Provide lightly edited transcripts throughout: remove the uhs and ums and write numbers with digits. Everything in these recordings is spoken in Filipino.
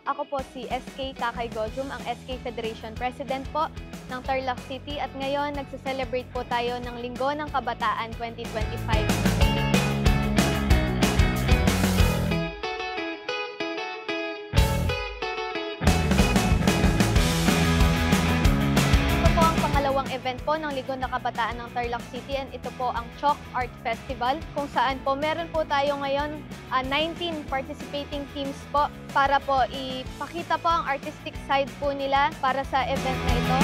Ako po si SK Kakay Gozum, ang SK Federation President po ng Tarlac City at ngayon nagse-celebrate po tayo ng Linggo ng Kabataan 2025. Event po ng Linggo ng Kabataan ng Tarlac City and ito po ang Chalk Art Festival kung saan po meron po tayo ngayon 19 participating teams po para po ipakita po ang artistic side po nila para sa event na ito.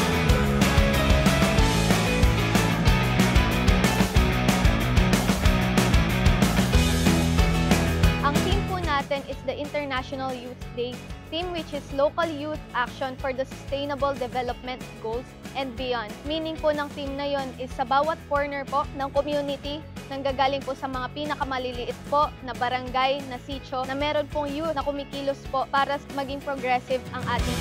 Ang team po natin is the International Youth Day theme, which is Local Youth Action for the Sustainable Development Goals and Beyond. Meaning po ng team na yon is sa bawat corner po ng community, nanggagaling po sa mga pinakamaliliit po na barangay, na sitio, na meron pong youth na kumikilos po para maging progressive ang ating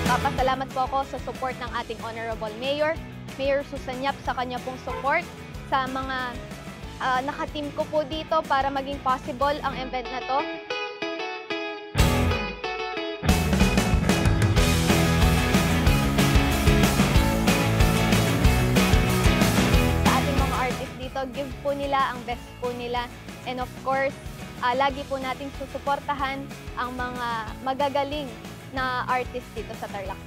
Papasalamat po ako sa support ng ating Honorable Mayor, Mayor Susan Yap, sa kanya pong support, sa mga nakateam ko po dito para maging possible ang event na to. Sa ating mga artists dito, give po nila ang best po nila. And of course, lagi po nating susuportahan ang mga magagaling na artist dito sa Tarlac.